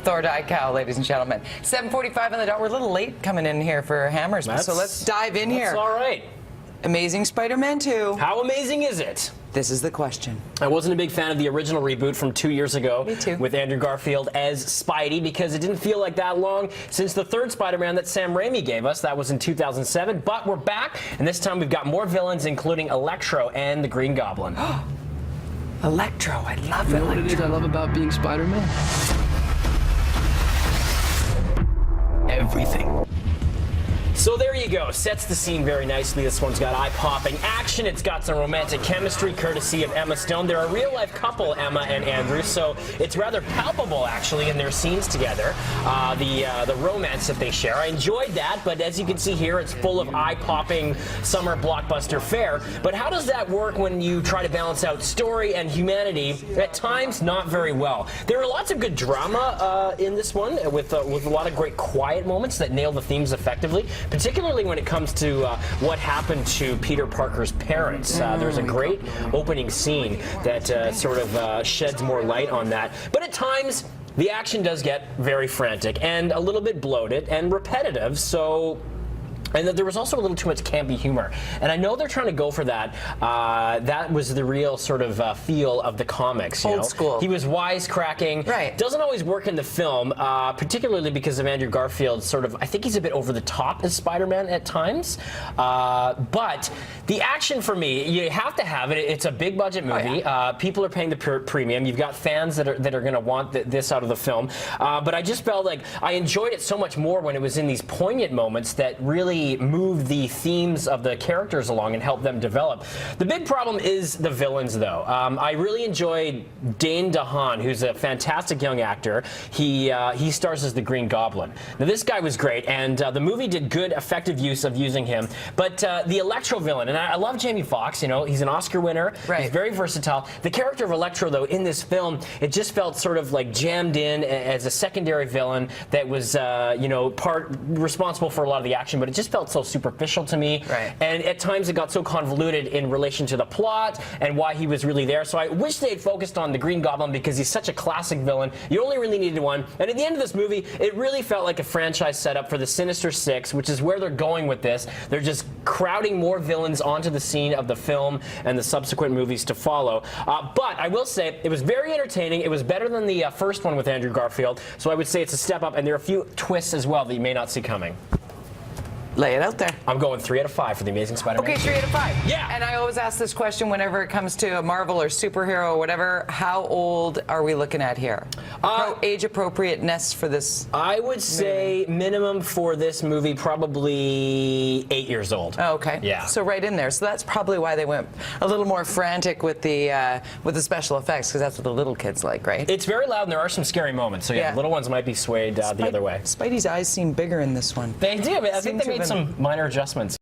Thor die cow, ladies and gentlemen. 7:45 on the dot. We're a little late coming in here for Hammers, so let's dive in here. That's all right. Amazing Spider-Man 2. How amazing is it? This is the question. I wasn't a big fan of the original reboot from 2 years ago. Me too. With Andrew Garfield as Spidey, because it didn't feel like that long since the third Spider-Man that Sam Raimi gave us. That was in 2007. But we're back, and this time we've got more villains, including Electro and the Green Goblin. Electro, I love You know Electro. what it is I love about being Spider-Man? Everything. So there you go. Sets the scene very nicely. This one's got eye-popping action. It's got some romantic chemistry, courtesy of Emma Stone. They're a real-life couple, Emma and Andrew, so it's rather palpable, actually, in their scenes together, the romance that they share. I enjoyed that, but as you can see here, it's full of eye-popping summer blockbuster fare. But how does that work when you try to balance out story and humanity? At times, not very well. There are lots of good drama in this one, with a lot of great quiet moments that nail the themes effectively. Particularly when it comes to what happened to Peter Parker's parents. There's a great opening scene that sort of sheds more light on that. But at times, the action does get very frantic and a little bit bloated and repetitive, so... And there was also a little too much campy humor. And I know they're trying to go for that. That was the real sort of feel of the comics. You Old know? school. He was wisecracking. Right. Doesn't always work in the film, particularly because of Andrew Garfield. Sort of, I think he's a bit over the top as Spider-Man at times. But the action for me, you have to have it. It's a big budget movie. Oh, yeah. People are paying the premium. You've got fans that are going to want this out of the film. But I just felt like I enjoyed it so much more when it was in these poignant moments that really move the themes of the characters along and help them develop. The big problem is the villains, though. I really enjoyed Dane DeHaan, who's a fantastic young actor. He stars as the Green Goblin. Now, this guy was great, and the movie did good, effective use of using him. But the Electro villain, and I love Jamie Foxx, you know, he's an Oscar winner. Right. He's very versatile. The character of Electro, though, in this film, it just felt sort of like jammed in as a secondary villain that was, you know, part responsible for a lot of the action, but it just felt so superficial to me. Right. And at times it got so convoluted in relation to the plot and why he was really there. So I wish they had focused on the Green Goblin because he's such a classic villain. You only really needed one. And at the end of this movie, it really felt like a franchise setup for the Sinister Six, which is where they're going with this. They're just crowding more villains onto the scene of the film and the subsequent movies to follow. But I will say it was very entertaining. It was better than the first one with Andrew Garfield. So I would say it's a step up, and there are a few twists as well that you may not see coming. Lay it out there. I'm going 3 out of 5 for the Amazing Spider-Man. Okay, 3 out of 5. Yeah. And I always ask this question whenever it comes to a Marvel or superhero or whatever. How old are we looking at here? Age appropriateness for this? I would say minimum for this movie probably 8 years old. Oh, okay. Yeah. So right in there. So that's probably why they went a little more frantic with the special effects, because that's what the little kids like, right? It's very loud and there are some scary moments. So yeah, Yeah. little ones might be swayed the other way. Spidey's eyes seem bigger in this one. They do. I Seem think they to made have been- some minor adjustments.